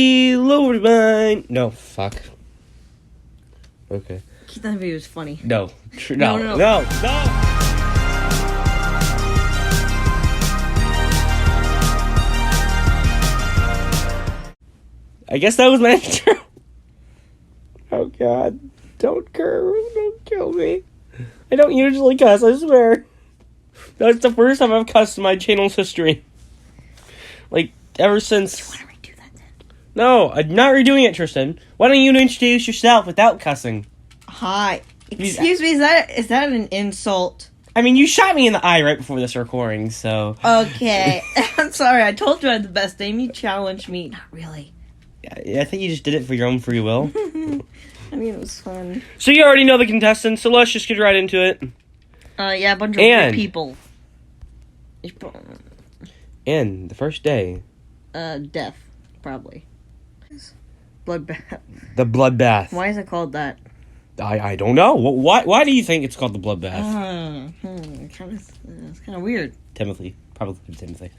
Hello, everyone. No, fuck. Okay. Keith, that video was funny. No. No. No. I guess that was my intro. Oh, God. Don't curse. Don't kill me. I don't usually cuss, I swear. That's the first time I've cussed in my channel's history. Like, ever since... Do you want to redo that then? No, I'm not redoing it, Tristan. Why don't you introduce yourself without cussing? Hi. Excuse me, is that an insult? I mean, you shot me in the eye right before this recording, so... Okay. I'm sorry, I told you I had the best aim. You challenged me. Not really. I think you just did it for your own free will. I mean, it was fun. So you already know the contestants, so let's just get right into it. Yeah, a bunch of weird people. And the first day. Death, probably. Bloodbath. The bloodbath. Why is it called that? I don't know. Why do you think it's called the bloodbath? It's kind of weird. Timothy. Probably Timothy.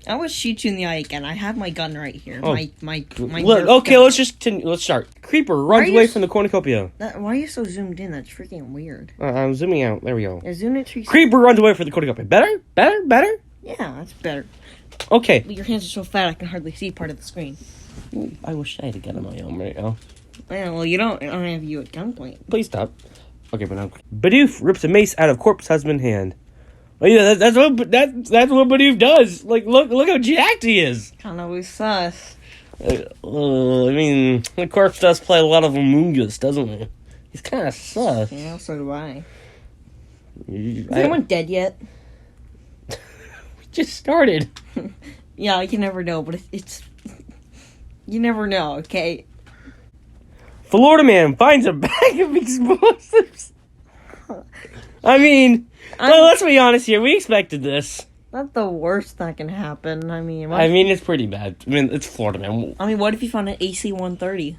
I would shoot you in the eye again. I have my gun right here. Oh. My Look, okay, let's start. Creeper runs away from the cornucopia. Why are you so zoomed in? That's freaking weird. I'm zooming out. There we go. Yeah, zoom it to Creeper runs away from the cornucopia. Better? Yeah, that's better. Okay. But your hands are so fat I can hardly see part of the screen. I wish I had a gun on my own right now. Yeah, well, I don't have you at gunpoint. Please stop. Okay, but now Bidoof rips a mace out of corpse husband's hand. Oh yeah, that's what Bidoof does. Like, look how jacked he is. Kind of always sus. I mean, the corpse does play a lot of Among Us, doesn't he? He's kind of sus. Yeah, so do I. Is anyone dead yet? We just started. Yeah, you never know, but it's you never know. Okay. Florida man finds a bag of explosives. I mean, well, let's be honest here. We expected this. Not the worst that can happen. I mean, it's pretty bad. I mean, it's Florida man. I mean, what if you found an AC-130?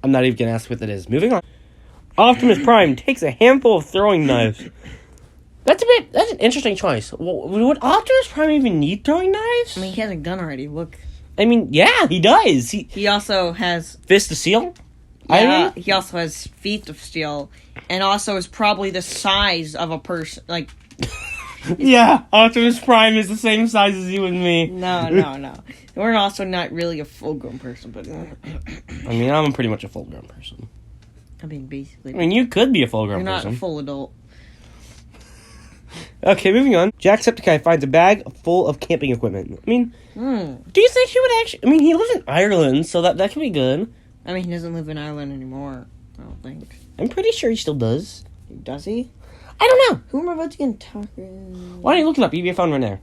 I'm not even gonna ask what that is. Moving on. Optimus Prime takes a handful of throwing knives. That's an interesting choice. Would Optimus Prime even need throwing knives? I mean, he has a gun already. Look. I mean, yeah, he does. He also has Fist of Steel. Yeah, he also has feet of steel, and also is probably the size of a person. Like, yeah, Optimus Prime is the same size as you and me. No. We're also not really a full-grown person, but I mean, I'm pretty much a full-grown person. I mean, basically. I mean, you could be a full-grown person. You're not a full adult. Okay, moving on. Jacksepticeye finds a bag full of camping equipment. I mean, do you think he would actually... I mean, he lives in Ireland, so that could be good. I mean, he doesn't live in Ireland anymore, I don't think. I'm pretty sure he still does. Does he? I don't know. Who am I about to get in talking? Why don't you look it up? You have your phone right there.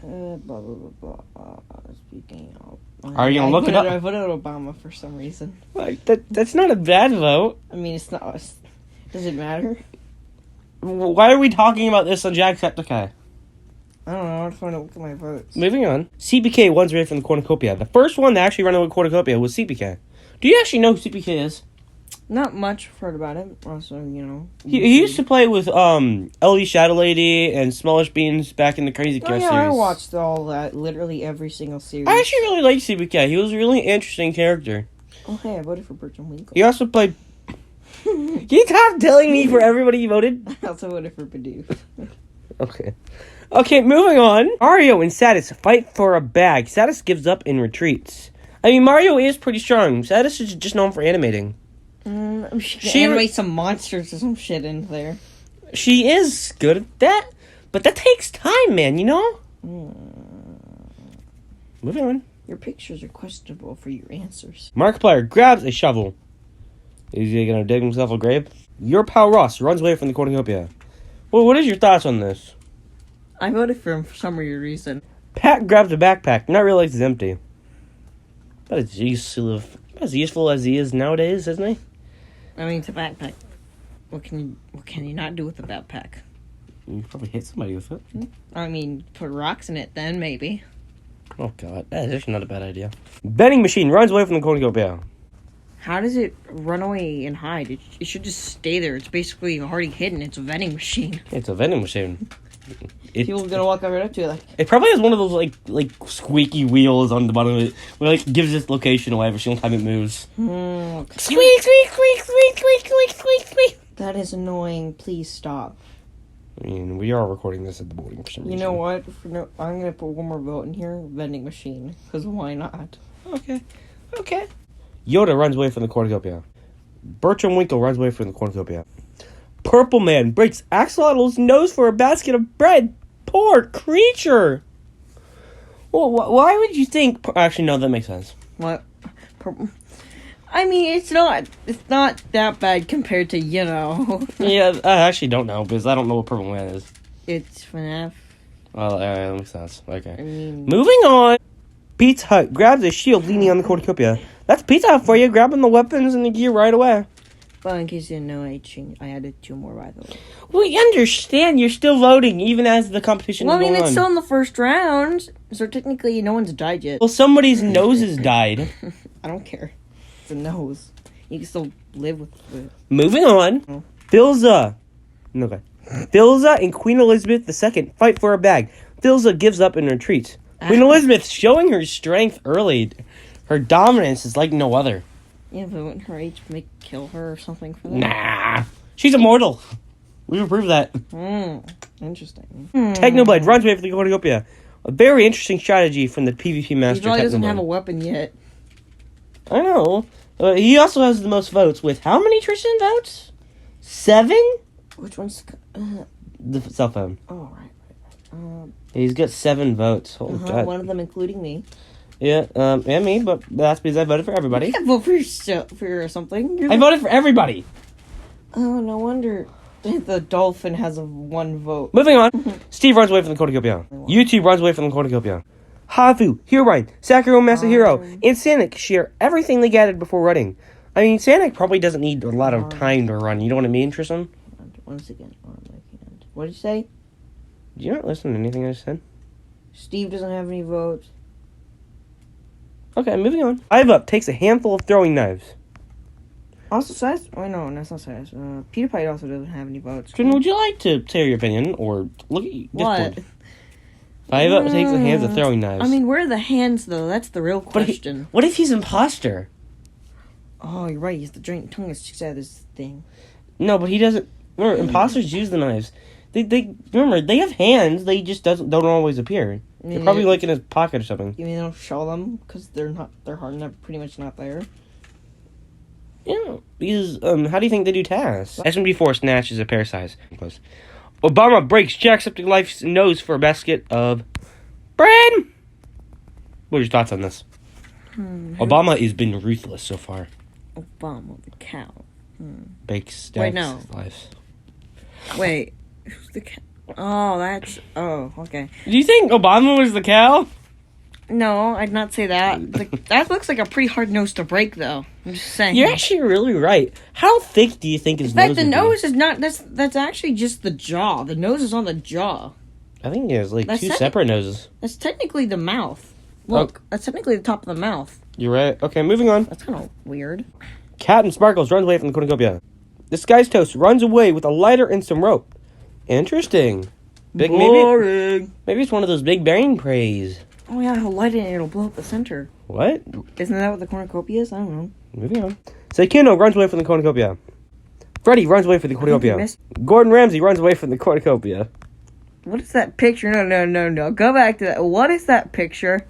Blah, blah, blah, blah. Speaking of... Are you going to look it up? I voted Obama for some reason. Well, that's not a bad vote. I mean, it's not... Does it matter? Why are we talking about this on Jacksepticeye? I don't know. I just want to look at my votes. Moving on. CPK runs away from the cornucopia. The first one to actually run away with cornucopia was CPK. Do you actually know who CPK is? Not much. I've heard about him. Also, you know. He used to play with LD Shadow Lady and Smallish Beans back in the Crazy Car series. I watched all that. Literally every single series. I actually really liked CPK. He was a really interesting character. Oh, hey, I voted for Bertram Winkle. He also played... Can you stop telling me for everybody you voted? I also voted for Bidoof. Okay, moving on. Mario and Samus fight for a bag. Samus gives up and retreats. I mean, Mario is pretty strong. Samus is just known for animating. She animates some monsters or some shit in there. She is good at that, but that takes time, man, you know? Moving on. Your pictures are questionable for your answers. Markiplier grabs a shovel. Is he gonna dig himself a grave? Your pal Ross runs away from the cornucopia. Well, what is your thoughts on this? I voted for him for some weird reason. Pat grabs a backpack, not realize it's empty. That is as useful as he is nowadays, isn't he? I mean, it's a backpack. What can you not do with a backpack? You probably hit somebody with it. I mean, put rocks in it then, maybe. Oh god, that is actually not a bad idea. Vending machine runs away from the cornucopia. How does it run away and hide? It should just stay there. It's basically already hidden. It's a vending machine. It's a vending machine. People are gonna walk right up to it like, It probably has one of those like squeaky wheels on the bottom of it, where like gives its location away every single time it moves. squeak, Squeak, squeak, squeak, squeak, squeak, squeak, squeak, squeak. that is annoying. Please stop. I mean, we are recording this at the boarding for some reason. You know what? I'm gonna put one more vote in here. Vending machine. Because why not? Okay. Yoda runs away from the cornucopia. Bertram Winkle runs away from the cornucopia. Purple Man breaks Axolotl's nose for a basket of bread. Poor creature. Well, why would you think... Actually, no, that makes sense. What? I mean, it's not that bad compared to, Yeah, I actually don't know, because I don't know what Purple Man is. It's FNAF. Well, that makes sense. Okay. I mean... Moving on. Pizza Hut grabs a shield leaning on the cornucopia. That's Pizza Hut for you, grabbing the weapons and the gear right away. Well, in case you didn't know, I added 2 more, by the way. We understand you're still voting, even as the competition Well, is I mean, going it's on. still in the first round, so technically no one's died yet. Well, somebody's noses died. I don't care. It's a nose. You can still live with it. Moving on. Oh. Philza. Okay. Philza and Queen Elizabeth II fight for a bag. Philza gives up and retreats. Queen Elizabeth showing her strength early. Her dominance is like no other. Yeah, but wouldn't her age kill her or something for that? Nah. She's immortal. We've proved that. Interesting. Technoblade runs away from the cornucopia. A very interesting strategy from the PvP He master. probably doesn't Technoblade. have a weapon yet. I know. He also has the most votes with how many Tristan votes? 7? Which one's... The cell phone. oh, right. He's got 7 votes. Holy God. One of them including me. Yeah, and me, but that's because I voted for everybody. You can't vote for yourself for something. I voted for everybody. Oh, no wonder the dolphin has 1 vote. Moving on. Steve runs away from the cornucopia. YouTube runs away from the cornucopia. Hafu, Herobrine, Sakura Masahiro, and Sonic share everything they gathered before running. I mean, Sonic probably doesn't need a lot of time to run. You know what I mean, Tristan? Once again, what did you say? Did you not listen to anything I just said? Steve doesn't have any votes. Okay, moving on. Five Up takes a handful of throwing knives. Also, Size... Oh, no, that's not Size. Peter Pie also doesn't have any votes. Tristan, would you like to say your opinion, or look at What? Discord? 5 Up takes a hands of throwing knives. I mean, where are the hands, though? That's the real question. What if he's imposter? Oh, you're right. He has the giant tongue that sticks out of this thing. No, but he doesn't. Remember, imposters use the knives. They remember they have hands. They just don't always appear. They're probably like in his pocket or something. You mean they don't show them because they're hard enough, pretty much not there. Yeah, because how do you think they do tasks? SMG4 snatches a pair size. Obama breaks Jacksepticelife's nose for a basket of bread. What are your thoughts on this? Obama has been ruthless so far. Obama the cow. Bakes Wait, no. Jacksepticelife's. Wait, who's the cow? Oh, that's... Oh, okay. Do you think Obama was the cow? No, I'd not say that. That looks like a pretty hard nose to break, though. I'm just saying. You're actually really right. How thick do you think his In fact, nose the would be? nose is not... That's actually just the jaw. The nose is on the jaw. I think there's like That's 2 second- separate noses. That's technically the mouth. Look, that's technically the top of the mouth. You're right. Okay, moving on. That's kind of weird. Captain Sparkles runs away from the cornucopia. Disguised Toast runs away with a lighter and some rope. Interesting. Maybe it's one of those big brain prays. Oh yeah, he'll light it and it'll blow up the center. What? Isn't that what the cornucopia is? I don't know. Moving on. Seikino runs away from the cornucopia. Freddy runs away from the cornucopia. missed- Gordon Ramsay runs away from the cornucopia. What is that picture? No. Go back to that. What is that picture?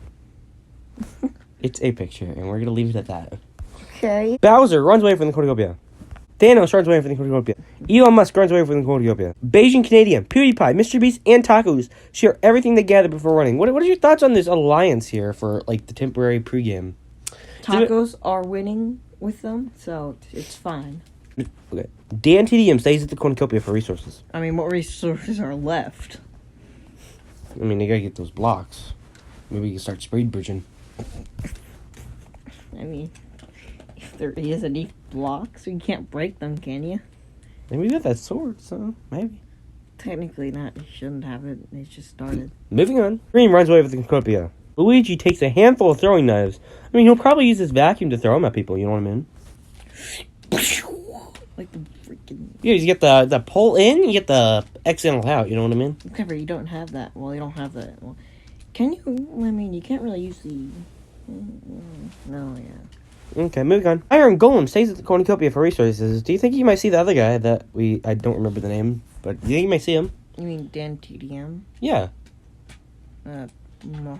It's a picture, and we're gonna leave it at that. Okay. Bowser runs away from the cornucopia. Thanos runs away from the cornucopia. Elon Musk runs away from the cornucopia. Beijing Canadian, PewDiePie, Mr. Beast, and Tacos share everything they gather before running. What are your thoughts on this alliance here for like the temporary pregame? Tacos are winning with them, so it's fine. Okay. Dan TDM stays at the cornucopia for resources. I mean, what resources are left? I mean, they gotta get those blocks. Maybe you can start speed bridging. I mean, if there is any blocks, you can't break them, can you? Maybe they got that sword, so maybe. Technically not. You shouldn't have it. It just started. Moving on. Green runs away with the cornucopia. Luigi takes a handful of throwing knives. I mean, he'll probably use his vacuum to throw them at people, you know what I mean? Like the freaking. Yeah, you get the pull in, you get the X in out. You know what I mean? Whatever, you don't have that. Well, you don't have that. Well, can you? I mean, you can't really use the. No, yeah. Okay, moving on. Iron Golem stays at the cornucopia for resources. Do you think you might see the other guy that I don't remember the name, but do you think you might see him? You mean Dan TDM? Yeah.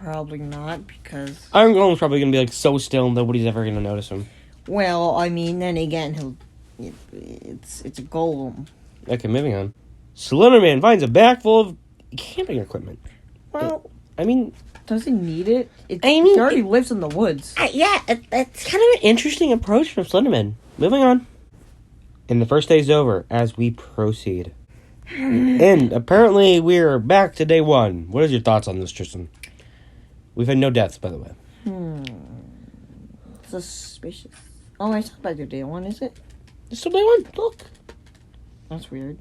Probably not, because. Iron Golem's probably gonna be like so still, nobody's ever gonna notice him. Well, I mean, then again, it's a golem. Okay, moving on. Slenderman finds a bag full of camping equipment. Well, I mean, does he need it? I mean, he already lives in the woods. yeah, it's kind of an interesting approach from Slenderman. Moving on. And the first day's over as we proceed. And apparently we're back to day one. What is your thoughts on this, Tristan? We've had no deaths, by the way. Suspicious. Oh, I saw back to day one, is it? It's still day one. Look. That's weird.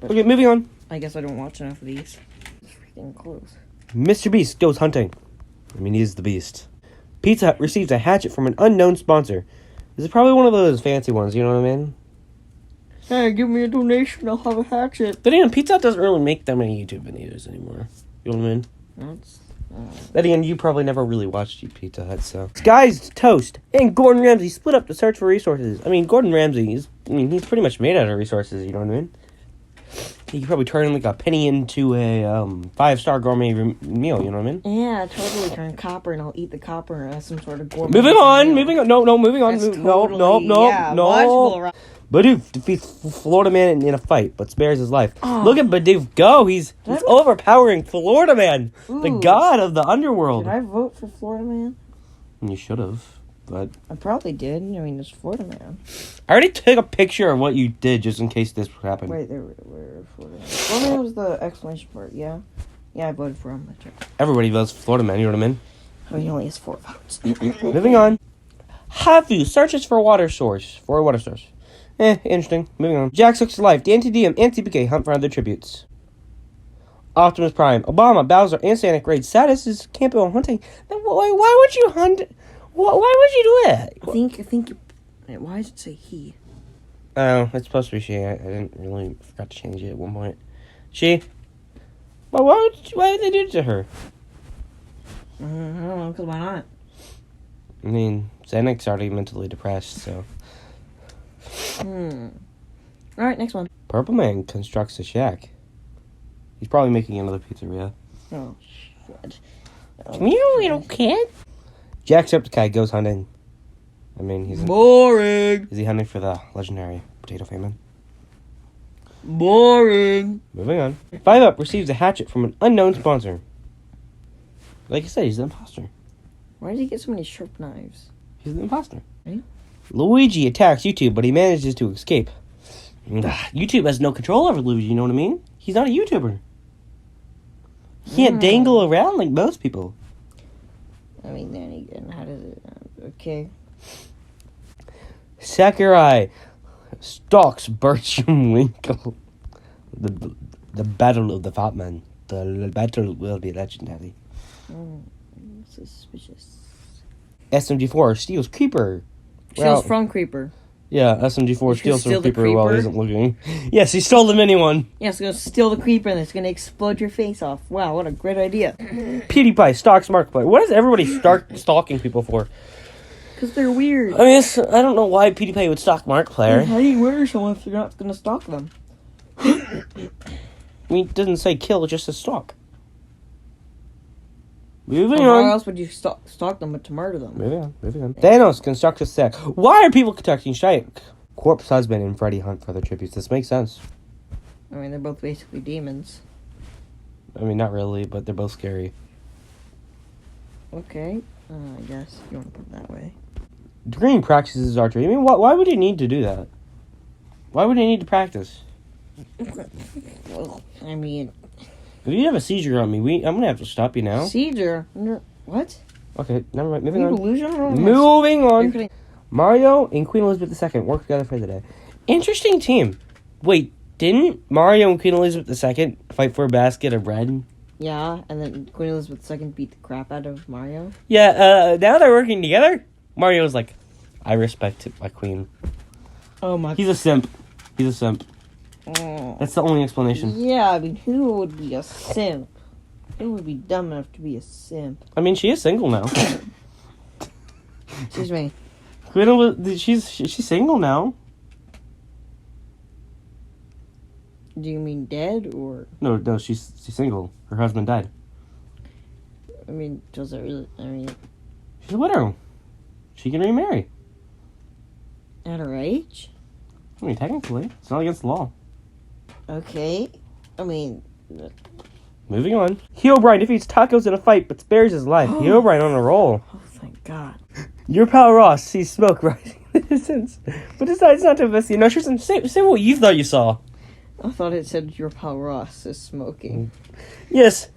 Okay, moving on. I guess I don't watch enough of these. It's freaking close. Mr. Beast goes hunting. I mean, he's the beast. Pizza Hut receives a hatchet from an unknown sponsor. This is probably one of those fancy ones, you know what I mean? Hey, give me a donation, I'll have a hatchet. But again, Pizza Hut doesn't really make that many YouTube videos anymore. You know what I mean? That's... Then again, you probably never really watched Pizza Hut, so... Sky's Toast and Gordon Ramsay split up to search for resources. I mean, Gordon Ramsay, he's pretty much made out of resources, you know what I mean? He could probably turn like a penny into a 5-star gourmet meal, you know what I mean? Yeah, totally turn copper and I'll eat the copper as some sort of gourmet Moving on. Moving on. No, Yeah, Bidoof defeats Florida Man in a fight, but spares his life. Look at Bidoof go! He's overpowering Florida Man, the god of the underworld. Did I vote for Florida Man? You should have, but... I probably did. I mean, it's Florida Man. I already took a picture of what you did, just in case this happened. Wait, there were Florida Man. Florida Man was the exclamation part, yeah? Yeah, I voted for him. That's right. Everybody votes for Florida Man, you know what I mean? Oh, he only has 4 votes. Moving on. Hafu searches for a water source. Interesting. Moving on. Jax looks to life. The NTDM and TPK hunt for other tributes. Optimus Prime. Obama, Bowser, and Sonic raid. Status is Campbell hunting. Why would you hunt? Why would you do that? I think. Why does it say he? Oh, it's supposed to be she. I didn't really forgot to change it at one point. She. Well, why did they do it to her? I don't know, because why not? I mean, Xenix's already mentally depressed, so. Alright, next one. Purple Man constructs a shack. He's probably making another pizzeria. Oh, shit. Come here, little kid. Jacksepticeye goes hunting. I mean, he's... Boring! Is he hunting for the legendary potato famine? Boring! Moving on. 5UP receives a hatchet from an unknown sponsor. Like I said, he's an imposter. Why did he get so many sharp knives? He's an imposter. Right? Luigi attacks YouTube, but he manages to escape. YouTube has no control over Luigi, you know what I mean? He's not a YouTuber. He can't dangle around like most people. I mean, then again, how does it... okay. Sakurai stalks Bertram Winkle. The battle of the fat man. The battle will be legendary. Suspicious. SMG4 steals Creeper. Steals from Creeper. Yeah, SMG4 steals from steal the Creeper while he Creeper? isn't looking. Yes, he stole the mini one. Yeah, it's gonna steal the Creeper and it's gonna explode your face off. Wow, what a great idea. PewDiePie stalks Markiplier. What is everybody stalking people for? Because they're weird. I mean, I don't know why PewDiePie would stalk Markiplier. How do you murder someone if you're not gonna stalk them? I mean, it doesn't say kill, it just says stalk. Moving Why on. else would you stalk them but to murder them? Moving on. Thanos constructs a set. Why are people constructing Shank? Corpse Husband and Freddy hunt for their tributes. This makes sense. I mean, they're both basically demons. I mean, not really, but they're both scary. Okay, I guess you want to put it that way. Green practices archery. I mean, why would he need to do that? Why would he need to practice? Well, I mean... If you have a seizure on me, I'm gonna have to stop you now. Seizure? What? Okay, never mind. Are Moving you on. delusional? Moving You're on. kidding. Mario and Queen Elizabeth II work together for the day. Interesting team. Wait, didn't Mario and Queen Elizabeth II fight for a basket of bread? Yeah, and then Queen Elizabeth II beat the crap out of Mario. Yeah, now they're working together. Mario's like, I respect my queen. Oh my... He's a simp. He's a simp. Oh. That's the only explanation. Yeah, I mean, who would be a simp? Who would be dumb enough to be a simp? I mean, she is single now. Excuse me. She's single now. Do you mean dead or? No, she's single. Her husband died. I mean, does it really? I mean, She's a widow. She can remarry. at her age? I mean, technically, it's not against the law. Okay. I mean, Moving on. Herobrine defeats Tacos in a fight, but spares his life. Herobrine on a roll. oh, thank God. Your pal Ross sees smoke rising in the distance, but decides not to investigate. No, Tristan, say what you thought you saw. I thought it said your pal Ross is smoking. Yes.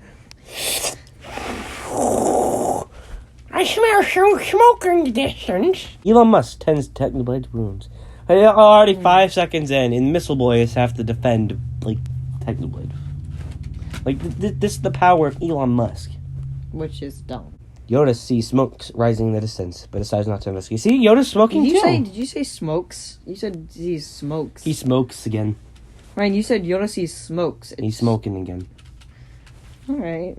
I smell some smoke in the distance. Elon Musk tends Technoblade's wounds. Already 5 seconds in, and Missile Boys have to defend, like, Technoblade. Like, this is the power of Elon Musk. Which is dumb. Yoda sees smoke rising in the distance, but decides not to investigate. See, Yoda's smoking too. Did you say smokes? You said he smokes. He smokes again. Ryan, you said Yoda sees smokes. He's smoking again. Alright.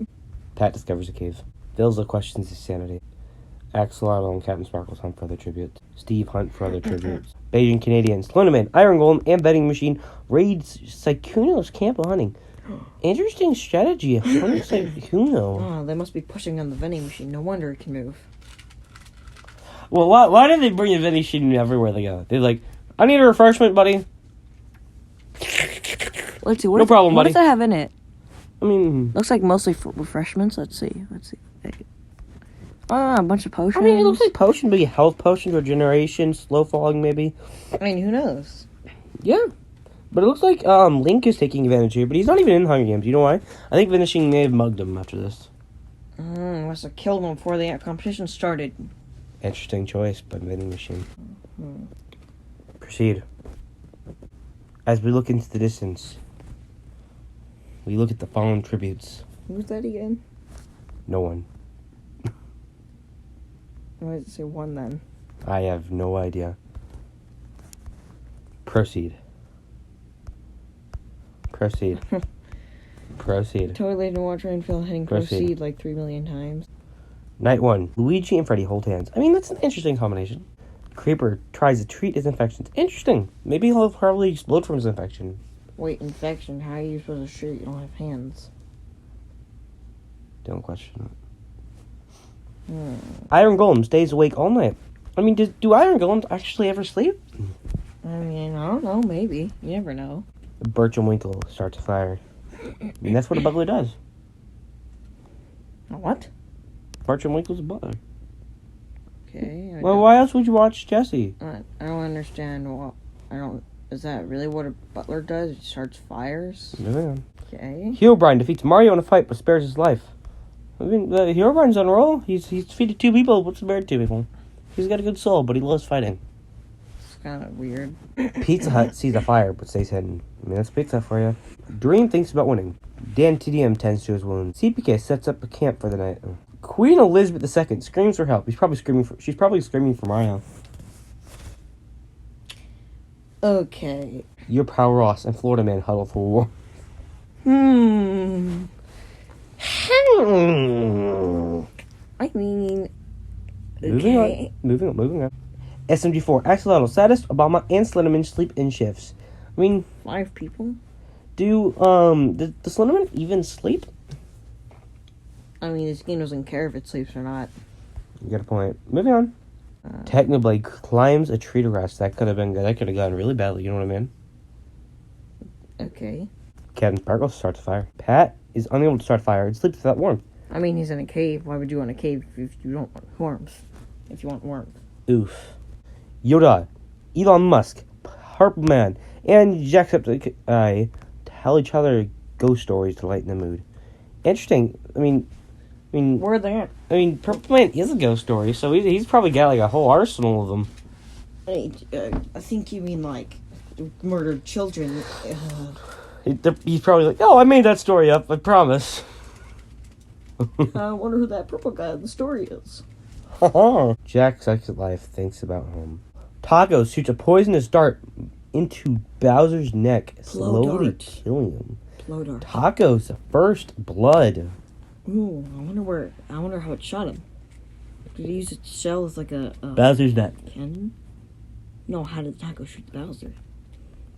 Pat discovers a cave. Vilza questions his sanity. Axolotl and Captain Sparkles hunt for other tributes. Steve hunt for other tributes. Beijing Canadians, Sloneman, Iron Golem, and Vending Machine raids Sykuno's camp of hunting. Interesting strategy. Hunting Sykuno. Oh, they must be pushing on the vending machine. No wonder it can move. Well, why do they bring a vending machine everywhere they go? They're like, I need a refreshment, buddy. Let's see. What No problem, what buddy. does that have in it? I mean, Looks like mostly for refreshments. Let's see. Ah, a bunch of potions. I mean, it looks like potion, maybe health potion, regeneration, slow falling, maybe. I mean, who knows? Yeah. But it looks like Link is taking advantage here, but he's not even in Hunger Games. You know why? I think Vanishing may have mugged him after this. Must have killed him before the competition started. Interesting choice by Vending Machine. Proceed. As we look into the distance, we look at the fallen tributes. Who's that again? No one. Why does it say one then? I have no idea. Proceed. Proceed. Proceed. Totally didn't watch Rainfield hitting Proceed. proceed like 3 million times. Night 1. Luigi and Freddy hold hands. I mean, that's an interesting combination. Creeper tries to treat his infections. Interesting. Maybe he'll probably explode from his infection. Wait, infection? How are you supposed to shoot? You don't have hands. Don't question it. Iron Golem stays awake all night. I mean, do Iron Golems actually ever sleep? I mean, I don't know. Maybe. You never know. Birch and Winkle starts a fire. I mean, that's what a butler does. A what? Birch and Winkle's a butler. Okay. Well, why else would you watch Jesse? I don't understand what. Is that really what a butler does? He starts fires? Moving on. Okay. Herobrine defeats Mario in a fight but spares his life. I mean, Herobrine's on a roll. He's defeated 2 people but spared 2 people. He's got a good soul, but he loves fighting. It's kind of weird. Pizza Hut sees a fire but stays hidden. I mean, that's Pizza Hut for you. Dream thinks about winning. Dan TDM tends to his wounds. CPK sets up a camp for the night. Queen Elizabeth II screams for help. She's probably screaming for Mario. Okay. Your Pal Ross and Florida Man huddle for war. I mean, Moving on. SMG4, Axolotl, Saddest, Obama, and Slenderman sleep in shifts. I mean, 5 people? do the Slenderman even sleep? I mean, this game doesn't care if it sleeps or not. You got a point. Moving on. Technoblade climbs a tree to rest. That could have been good. That could have gone really badly, you know what I mean? Okay. Captain Sparkles starts a fire. Pat is unable to start a fire and sleeps without warmth. I mean, he's in a cave. Why would you want a cave if you don't want warmth? If you want warmth. Oof. Yoda, Elon Musk, Purple Man, and Jacksepticeye tell each other ghost stories to lighten the mood. Interesting. I mean, Where are they at? I mean, Purple Man is a ghost story, so he's probably got like a whole arsenal of them. I think you mean like murdered children. He's probably like, oh, I made that story up, I promise. I wonder who that purple guy in the story is. Jack Sucks at Life thinks about home. Taco shoots a poisonous dart, into Bowser's neck, Blow slowly dart. killing him. Blow dart. Taco's first blood. Ooh, I wonder how it shot him. Did he use its shell as like a Bowser's neck. cannon? No, how did Taco shoot Bowser?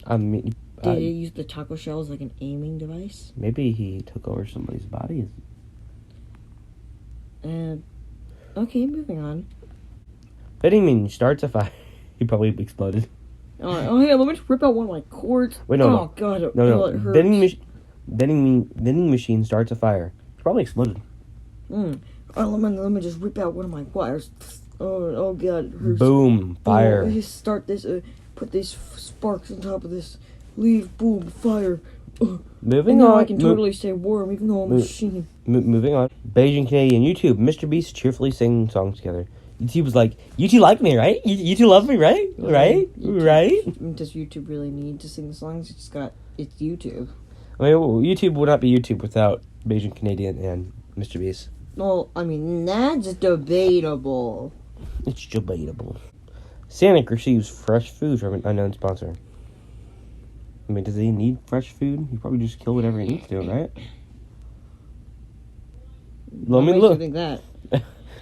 I mean, Did he use the taco shell as like an aiming device? maybe he took over somebody's body. And okay, moving on. Vending machine starts a fire. He probably exploded. Oh yeah, let me just rip out one of my cords. Wait, no, oh no. God, it No. hurts. Vending machine starts a fire. He probably exploded. Oh, let me just rip out one of my wires. Oh God, it hurts. Boom, fire. Oh, just start this. Put these sparks on top of this. Leave. Boom. Fire. Moving and now on. I can totally stay warm, even though I'm a machine. Moving on. Beijing Canadian YouTube. Mr. Beast cheerfully singing songs together. YouTube was like, "You two like me, right? You two love me, right? Right? Right?" Does YouTube really need to sing the songs? It's YouTube. I mean, YouTube would not be YouTube without Beijing Canadian and Mr. Beast. Well, I mean, that's debatable. It's debatable. Sonic receives fresh food from an unknown sponsor. I mean, does he need fresh food? He probably just kill whatever he needs to, right? Let me What makes look. you think that?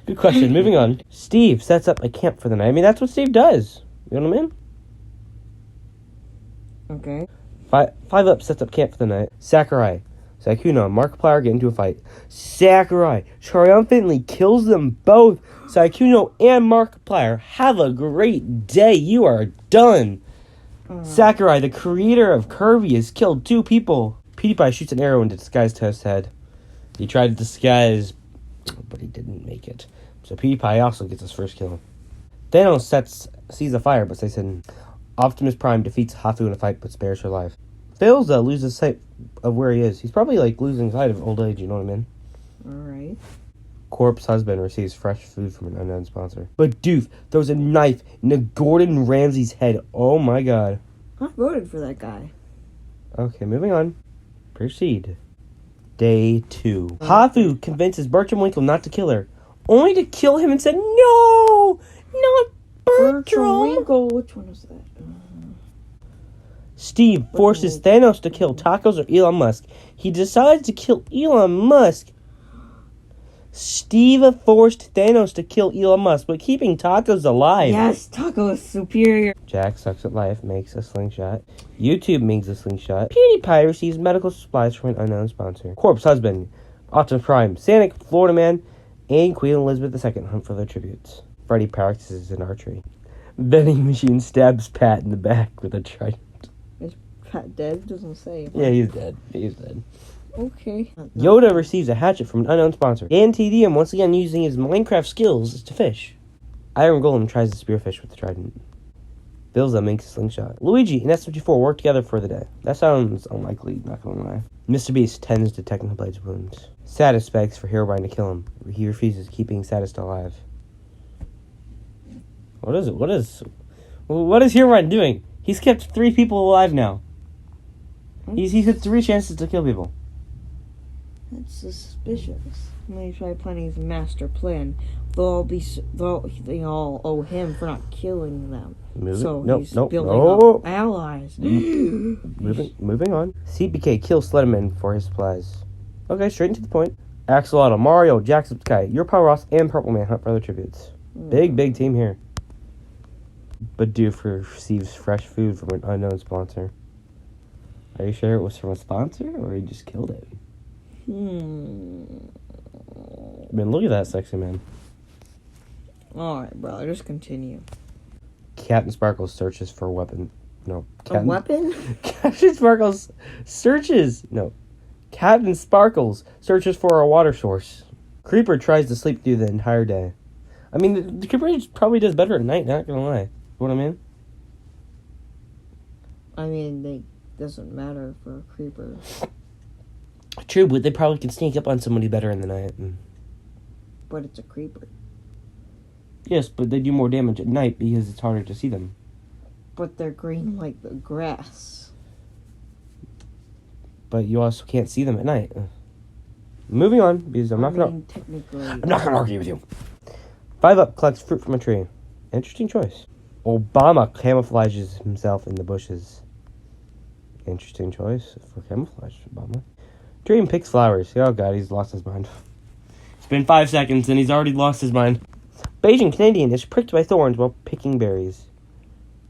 Good question. Moving on. Steve sets up a camp for the night. I mean, that's what Steve does. You know what I mean? Okay. Five Up sets up camp for the night. Sakurai, Sykkuno, and Markiplier get into a fight. Sakurai triumphantly kills them both. Sykkuno and Markiplier, have a great day. You are done. Sakurai, the creator of Kirby, has killed 2 people. PewDiePie shoots an arrow into disguise Toast's head. He tried to disguise, but he didn't make it. So PewDiePie also gets his first kill. Thanos sees a fire, but stays hidden. Optimus Prime defeats Hafu in a fight, but spares her life. Failza loses sight of where he is. He's probably like losing sight of old age, you know what I mean? Alright. Corpse husband receives fresh food from an unknown sponsor. But Doof throws a knife into Gordon Ramsay's head. Oh my god. I voted for that guy. Okay, moving on. Proceed. Day 2. Hafu convinces Bertram Winkle not to kill her, only to kill him and said, "No! Not Bertram!" Winkle. Which one was that? Steve forces Thanos to kill Tacos or Elon Musk. He decides to kill Elon Musk. Steve forced Thanos to kill Elon Musk, but keeping Tacos alive. Yes, Taco is superior. Jack sucks at life, makes a slingshot. YouTube makes a slingshot. PewDiePie receives medical supplies from an unknown sponsor. Corpse husband, Optimus Prime, Sonic, Florida Man, and Queen Elizabeth II hunt for their tributes. Freddy practices in archery. Vending machine stabs Pat in the back with a trident. Is Pat dead? Doesn't say. Yeah, he's dead. He's dead. Okay. Yoda receives a hatchet from an unknown sponsor. And TDM once again using his Minecraft skills to fish. Iron Golem tries to spearfish with the trident. Bilza makes a slingshot. Luigi and S54 work together for the day. That sounds unlikely, not gonna lie. Mr. Beast tends to Technoblade's wounds. Satis begs for Herobrine to kill him. He refuses, keeping Satis alive. What is Herobrine doing? He's kept 3 people alive now. He's had 3 chances to kill people. That's suspicious. Maybe try planning his master plan. They all owe him for not killing them. He's building up allies. Moving on. CPK kills Slenderman for his supplies. Okay, straight into the point. Axolotl, Mario, Jacksepticeye, Your Power Ross, and Purple Man hunt for other tributes. Big team here. But Doof receives fresh food from an unknown sponsor. Are you sure it was from a sponsor, or he just killed it? I mean, look at that sexy man. Alright, bro, just continue. Captain Sparkles searches for a weapon. No. A weapon? Captain Sparkles searches for a water source. Creeper tries to sleep through the entire day. I mean, the Creeper probably does better at night, not gonna lie. You know what I mean? I mean, it doesn't matter for a creeper. True, but they probably can sneak up on somebody better in the night. But it's a creeper. Yes, but they do more damage at night because it's harder to see them. But they're green like the grass. But you also can't see them at night. Moving on, because I'm not gonna argue with you. 5 Up collects fruit from a tree. Interesting choice. Obama camouflages himself in the bushes. Interesting choice for camouflage, Obama. Dream picks flowers. Oh god, he's lost his mind. It's been 5 seconds and he's already lost his mind. Beijing Canadian is pricked by thorns while picking berries.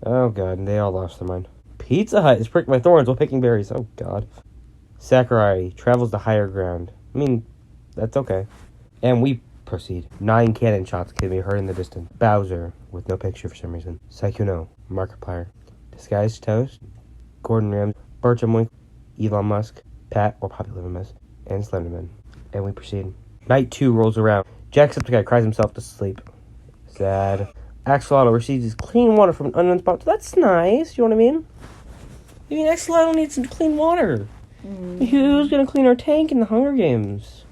Oh god, they all lost their mind. Pizza Hut is pricked by thorns while picking berries. Oh god. Sakurai travels to higher ground. I mean, that's okay. And we proceed. 9 cannon shots can be heard in the distance. Bowser, with no picture for some reason. Sykkuno, Markiplier. Disguised Toast, Gordon Ramsay, Bertram Wink, Elon Musk, Pat, or Popular Miss, and Slenderman. And we proceed. Night 2 rolls around. Jacksepticeye cries himself to sleep. Sad. Axolotl receives his clean water from an unknown spot. That's nice, you know what I mean? I mean, Axolotl needs some clean water. Who's gonna clean our tank in the Hunger Games?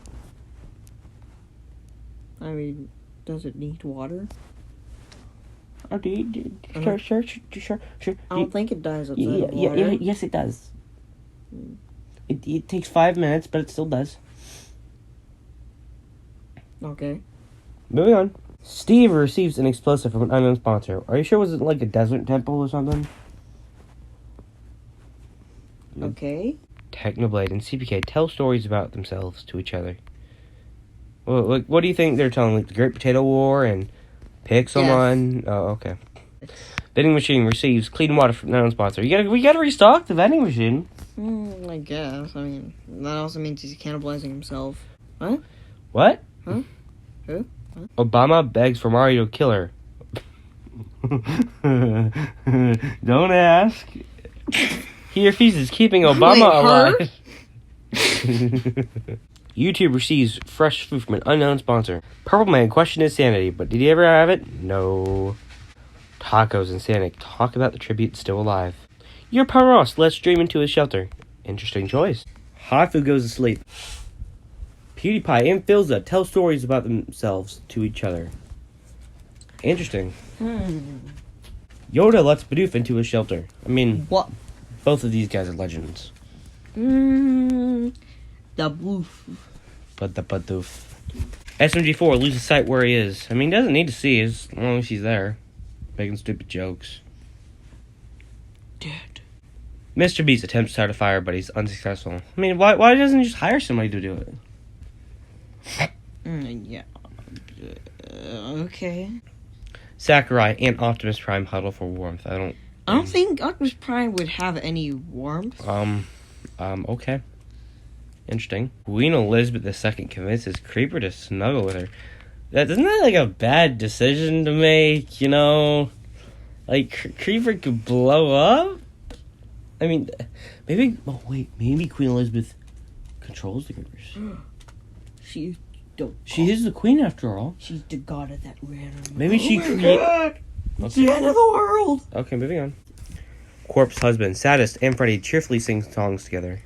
I mean, does it need water? Oh, sure. I don't think it does. Yeah, yes, it does. It takes 5 minutes, but it still does. Okay. Moving on. Steve receives an explosive from an unknown sponsor. Are you sure it wasn't like a desert temple or something? Okay. Technoblade and CPK tell stories about themselves to each other. Well, like, what do you think they're telling? Like the Great Potato War and pick someone? Yes. Oh, okay. Vending machine receives clean water from an unknown sponsor. We gotta restock the vending machine. I guess. I mean, that also means he's cannibalizing himself. Huh? What? Huh? Who? Huh? Obama begs for Mario to kill her. Don't ask. He refuses, keeping Obama alive. YouTube receives fresh food from an unknown sponsor. Purple Man questioned his sanity, but did he ever have it? No. Tacos and Sonic talk about the tribute still alive. Your Ross lets Dream into his shelter. Interesting choice. Hafu goes to sleep. PewDiePie and Philza tell stories about themselves to each other. Interesting. Yoda lets Bidoof into his shelter. I mean, what? Both of these guys are legends. The boof. But the Bidoof. SMG4 loses sight where he is. I mean, he doesn't need to see as long as he's there. Making stupid jokes. Dead. Mr. Beast attempts to start a fire, but he's unsuccessful. I mean, why doesn't he just hire somebody to do it? Yeah. Okay. Sakurai and Optimus Prime huddle for warmth. I don't think Optimus Prime would have any warmth. Okay. Interesting. Queen Elizabeth II convinces Creeper to snuggle with her. Isn't that like a bad decision to make, you know? Like, Creeper could blow up? I mean, maybe Queen Elizabeth controls the Creepers. She is the queen after all. She's the god of that random. Maybe she created. It's the end of the world. Okay, moving on. Corpse husband, Sadist, and Freddy cheerfully sing songs together.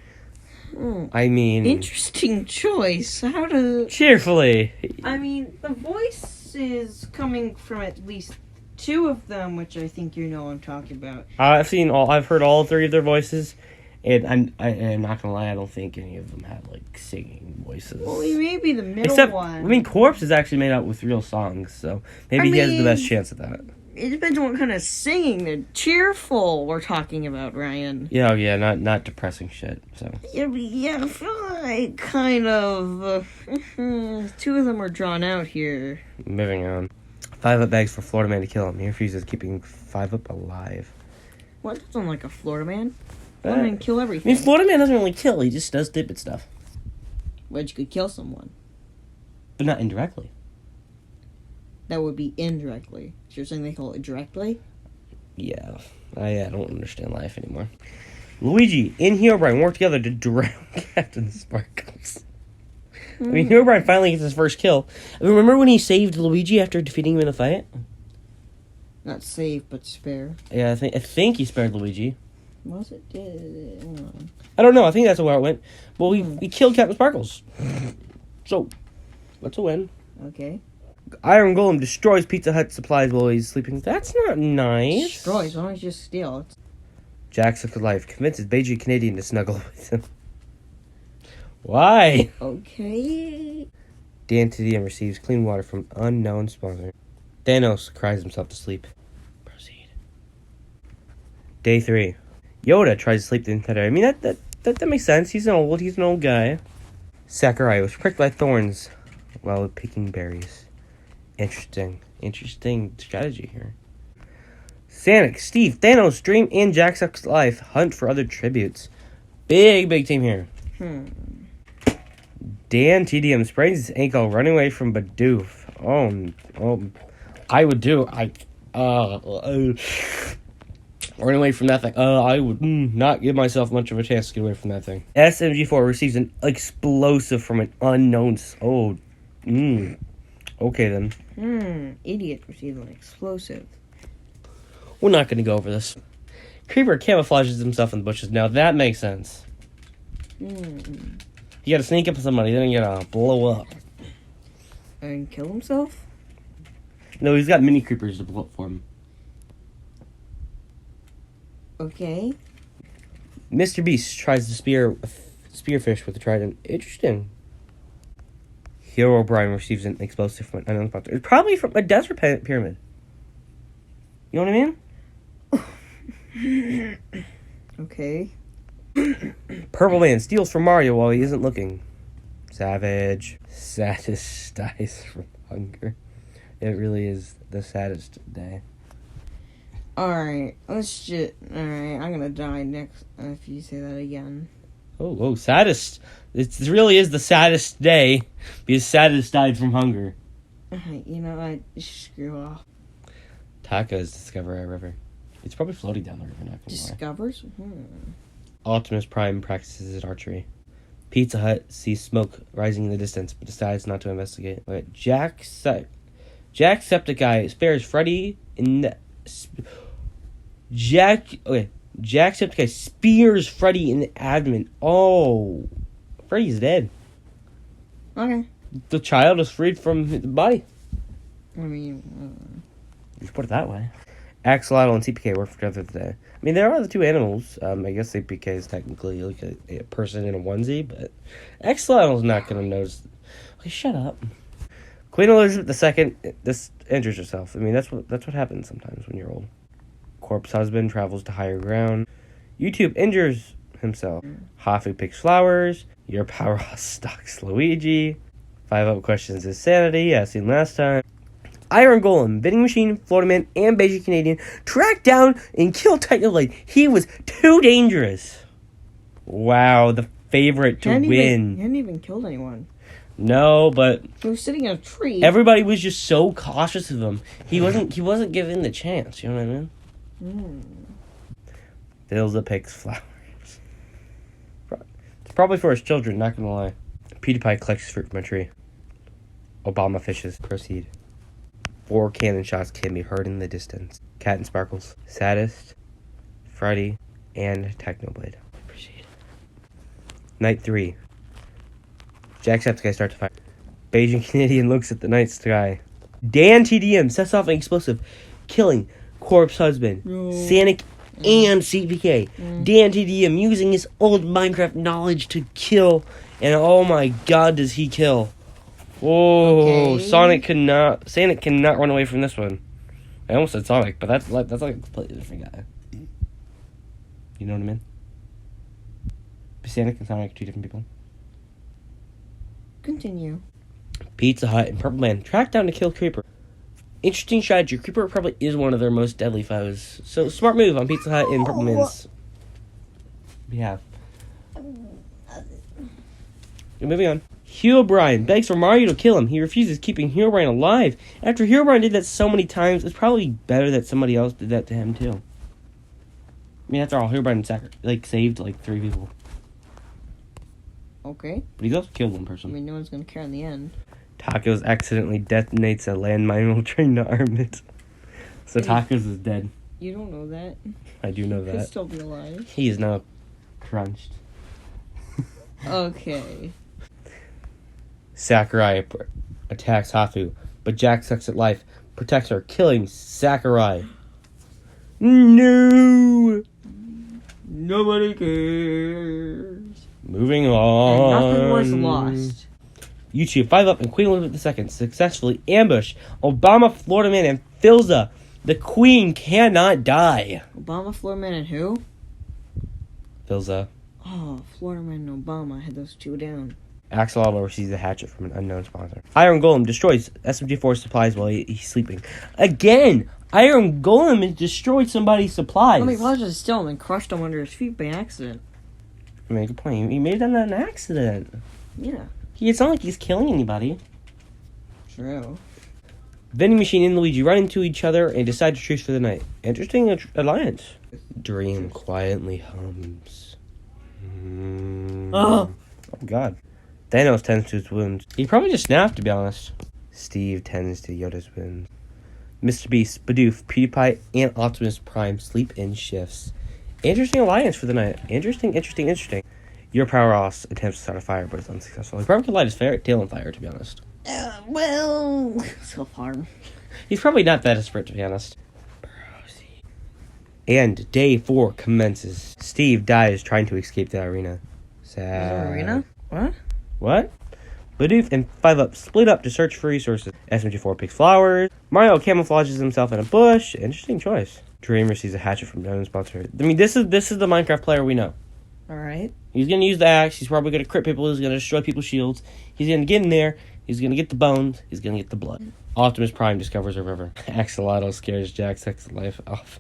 I mean, interesting choice. How to cheerfully? I mean, the voice is coming from at least 2 of them, which I think you know what I'm talking about. I've heard all 3 of their voices, and I'm not gonna lie, I don't think any of them had like singing voices. Well, maybe the middle one. I mean, Corpse is actually made out with real songs, so maybe he has the best chance at that. It depends on what kind of singing. The cheerful we're talking about, Ryan. Yeah, not depressing shit. So yeah, I kind of 2 of them are drawn out here. Moving on. 5-Up begs for Florida Man to kill him. He refuses, keeping 5-Up alive. What? That sounds like a Florida Man. Florida Man kill everything. I mean, Florida Man doesn't really kill. He just does stupid stuff. But you could kill someone. But not indirectly. That would be indirectly. So you're saying they call it directly? Yeah. I don't understand life anymore. Luigi and Herobrine work together to drown Captain Sparkles. I mean, Herobrine finally gets his first kill. I mean, remember when he saved Luigi after defeating him in a fight? Not save, but spare. Yeah, I think he spared Luigi. Was it? I don't know. I think that's where it went. Well, we killed Captain Sparkles. So, that's a win. Okay. Iron Golem destroys Pizza Hut supplies while he's sleeping. That's not nice. Destroys? Why don't you just steal? Jacksepticeye convinces Beijing Canadian to snuggle with him. Why? Okay. Dan TDM receives clean water from unknown sponsor. Thanos cries himself to sleep. Proceed. Day 3. Yoda tries to sleep the entire day. I mean, that makes sense. He's an old guy. Sakurai was pricked by thorns while picking berries. Interesting strategy here. Sonic, Steve, Thanos, Dream, and Jacksepticeye's life hunt for other tributes. Big team here. Dan TDM sprains his ankle running away from Bidoof. I would do. Run away from that thing. I would not give myself much of a chance to get away from that thing. SMG4 receives an explosive from an unknown. Okay then. Idiot receives an explosive. We're not going to go over this. Creeper camouflages himself in the bushes. Now that makes sense. You gotta sneak up on somebody, then you gotta blow up. And kill himself? No, he's got mini creepers to blow up for him. Okay. Mr. Beast tries to spearfish with a trident. Interesting. Hero Brian receives an explosive from an unknown spot. It's probably from a desert pyramid. You know what I mean? Okay. Purple Man steals from Mario while he isn't looking. Savage. Saddest dies from hunger. It really is the saddest day. Alright, Alright, I'm gonna die next if you say that again. Oh, saddest. It really is the saddest day because Saddest died from hunger. You know what? Screw off. Tacos discover a river. It's probably floating down the river now. Discovers? Optimus Prime practices at archery. Pizza Hut sees smoke rising in the distance, but decides not to investigate. Okay, Jacksepticeye spares Freddy in the... Jacksepticeye spears Freddy in the abdomen. Oh, Freddy's dead. Okay. The child is freed from the body. I mean... You should put it that way. Axolotl and CPK work together today. I mean, there are the two animals. I guess CPK is technically like a person in a onesie, but Axolotl's not going to notice. Okay, shut up. Queen Elizabeth II injures herself. I mean, that's what happens sometimes when you're old. Corpse husband travels to higher ground. YouTube injures himself. Hafu picks flowers. Your powerhouse stalks Luigi. 5 questions is sanity, as seen last time. Iron Golem, Vending Machine, Florida Man, and Beijing Canadian tracked down and killed Technoblade. He was too dangerous. Wow, the favorite to win. He hadn't even killed anyone. No, but he was sitting in a tree. Everybody was just so cautious of him. He wasn't given the chance. You know what I mean? Dilza picks flowers. It's probably for his children. Not gonna lie. PewDiePie collects fruit from a tree. Obama fishes. Proceed. 4 cannon shots can be heard in the distance. Cat and Sparkles, Saddest, Freddy, and Technoblade. Proceed. Night 3. Jacksepticeye starts to fire. Beijing Canadian looks at the night sky. Dan TDM sets off an explosive, killing Corpse Husband, Sonic, and CPK. Dan TDM using his old Minecraft knowledge to kill, and oh my god, does he kill. Oh, okay. Sonic cannot run away from this one. I almost said Sonic, but that's like a completely different guy. You know what I mean? Sonic and Sonic are 2 different people. Continue. Pizza Hut and Purple Man track down to kill Creeper. Interesting strategy. Creeper probably is one of their most deadly foes. So smart move on Pizza Hut and Purple Man's behalf. Moving on. Herobrine begs for Mario to kill him. He refuses, keeping Herobrine alive. After Herobrine did that so many times, it's probably better that somebody else did that to him too. I mean, after all, Herobrine saved 3 people. Okay. But he's also killed one person. I mean, no one's gonna care in the end. Tacos accidentally detonates a landmine while trying to arm it. So Tacos is dead. You don't know that. I do know that. He could still be alive. He is now crunched. Okay. Sakurai attacks Hafu, but Jack sucks at life, protects her, killing Sakurai. No! Nobody cares. Moving on. And nothing was lost. YouTube 5 Up and Queen Elizabeth II successfully ambush Obama, Florida Man, and Philza The queen cannot die. Obama, Floorman, and who? Filza. Oh, Floorman and Obama had those two down. Axolotl receives a hatchet from an unknown sponsor. Iron Golem destroys SMG4 supplies while he's sleeping. Again! Iron Golem has destroyed somebody's supplies. Well, he probably just stole them and crushed them under his feet by accident. I mean, good point. He made that an accident. Yeah. It's not like he's killing anybody. True. Vending machine and Luigi run into each other and decide to truce for the night. Interesting alliance. Dream quietly hums. Oh God. Thanos tends to his wounds. He probably just snapped, to be honest. Steve tends to Yoda's wounds. Mr. Beast, Bidoof, PewDiePie, and Optimus Prime sleep in shifts. Interesting alliance for the night. Interesting. Your powerhouse attempts to start a fire, but it's unsuccessful. He probably could light his tail on fire, to be honest. Well, self-harm. He's probably not that desperate, to be honest. And day 4 commences. Steve dies trying to escape the arena. Sad. Arena? What? Bidoof and 5-Up split up to search for resources. SMG4 picks flowers. Mario camouflages himself in a bush. Interesting choice. Dream receives a hatchet from known sponsor. I mean, this is the Minecraft player we know. Alright. He's going to use the axe. He's probably going to crit people. He's going to destroy people's shields. He's going to get in there. He's going to get the bones. He's going to get the blood. Optimus Prime discovers a river. Axolotl scares Jacksepticeye's life off.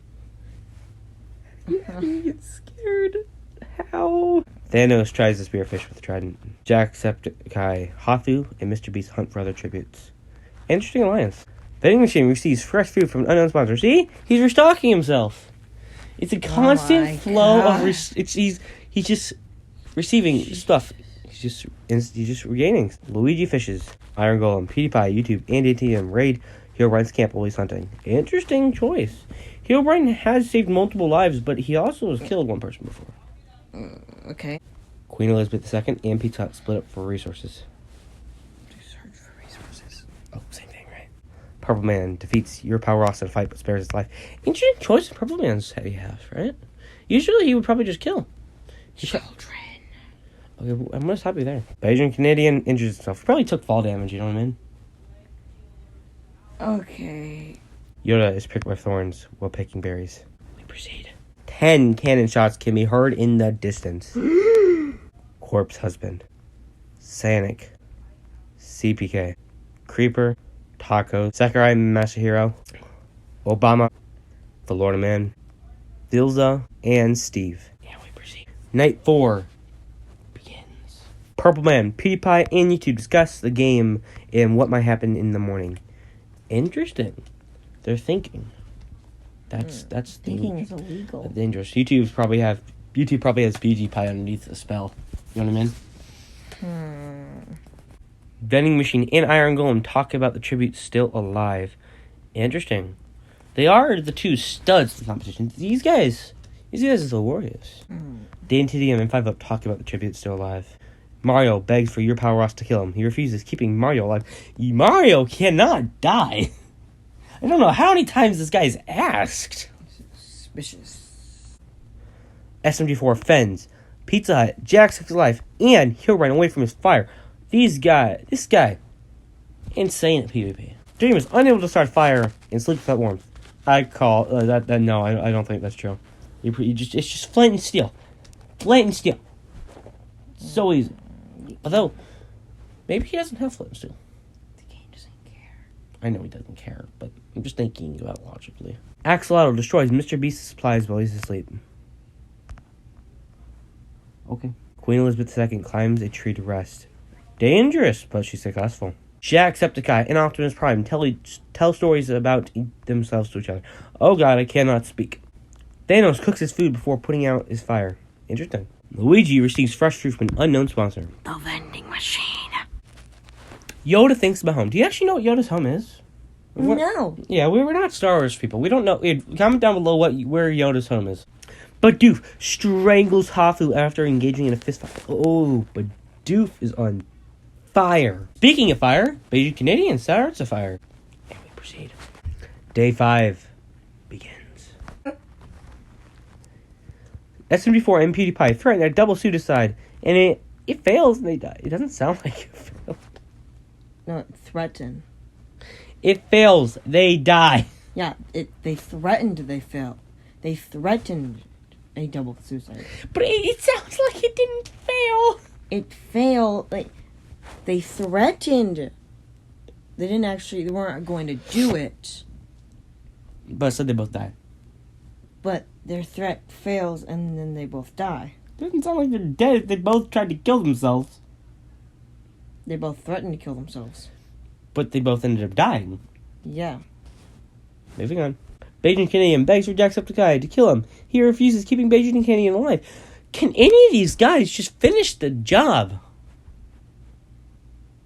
He gets scared. How? Thanos tries to spearfish with a trident. Jacksepticeye, Hafu, and Mr. Beast hunt for other tributes. Interesting alliance. Vending machine receives fresh food from an unknown sponsor. See? He's restocking himself. It's a constant flow of... He's just receiving stuff. He's just regaining. Luigi fishes. Iron Golem, PewDiePie, YouTube, and ATM raid Herobrine's camp while he's hunting. Interesting choice. Herobrine has saved multiple lives, but he also has killed one person before. Okay. Queen Elizabeth II and Pizza Hut split up for resources. Search for resources. Oh, same thing, right? Purple Man defeats your Power Ross in a fight but spares his life. Interesting choice of Purple Man's heavy half, right? Usually he would probably just kill. Children. Okay, well, I'm most happy there. Beijing Canadian injures himself. He probably took fall damage, you know what I mean? Okay. Yoda is pricked by thorns while picking berries. We proceed. 10 cannon shots can be heard in the distance. Corpse Husband. Sonic. CPK. Creeper. Taco. Sakurai Masahiro. Obama. The Lord of Man. Filza. And Steve. Yeah, we proceed. Night 4 begins. Purple Man, PewDiePie, and YouTube discuss the game and what might happen in the morning. Interesting. They're thinking. That's thinking is illegal. Dangerous. YouTube probably has PewDiePie underneath the spell. You know what I mean? Vending machine and Iron Golem talk about the tribute still alive. Interesting. They are the two studs of the competition. These guys are the warriors. Dane TDM and 5-Up talk about the tribute still alive. Mario begs for your Power Ross to kill him. He refuses, keeping Mario alive. Mario cannot die. I don't know how many times this guy's asked. Suspicious. SMG4 fends. Pizza Hut, Jacksepticeye's life, and Herobrine away from his fire. This guy, insane at PvP. Dream is unable to start fire and sleep without warmth. I call that no, I don't think that's true. It's just flint and steel. So easy. Although, maybe he doesn't have flint and steel. The game doesn't care. I know he doesn't care, but I'm just thinking about it logically. Axolotl destroys Mr. Beast's supplies while he's asleep. Okay. Queen Elizabeth II climbs a tree to rest. Dangerous, but she's successful. Jacksepticeye and Optimus Prime tell stories about themselves to each other. Oh god, I cannot speak. Thanos cooks his food before putting out his fire. Interesting. Luigi receives fresh fruit from an unknown sponsor. The vending machine. Yoda thinks about home. Do you actually know what Yoda's home is? No. Yeah, we're not Star Wars people. We don't know. Comment down below where Yoda's home is. Bidoof strangles Hafu after engaging in a fistfight. Oh, Bidoof is on fire. Speaking of fire, Beijing Canadian starts a fire. And we proceed. Day 5 begins. SMG4 and PewDiePie threaten a double suicide, and it fails and they die. It doesn't sound like it failed. No, threaten. It fails. They die. Yeah, they threatened they failed. They threatened a double suicide. But it sounds like it didn't fail. It failed. Like, they threatened. They weren't going to do it. But so they both died. But their threat fails and then they both die. Doesn't sound like they're dead. They both tried to kill themselves. They both threatened to kill themselves. But they both ended up dying. Yeah. Moving on. Beijing Canadian begs for Jacksepticeye to kill him. He refuses, keeping Beijing Canadian alive. Can any of these guys just finish the job?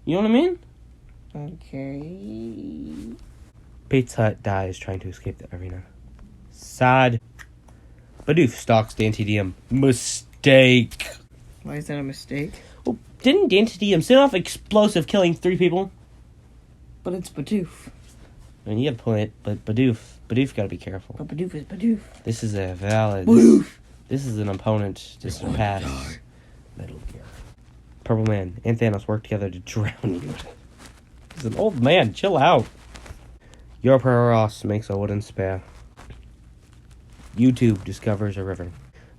You know what I mean? Okay. Pizza Hut dies trying to escape the arena. Sad. Bidoof stalks Dantedium. Mistake. Why is that a mistake? Well, didn't Dantedium set off explosive killing 3 people? But it's Bidoof. I mean, you have a point, but Bidoof gotta be careful. But Bidoof is Bidoof. This is a valid... This is an opponent to surpass Metal Gear. Purple Man and Thanos work together to drown you. He's an old man, chill out. Your Ross makes a wooden spear. YouTube discovers a river.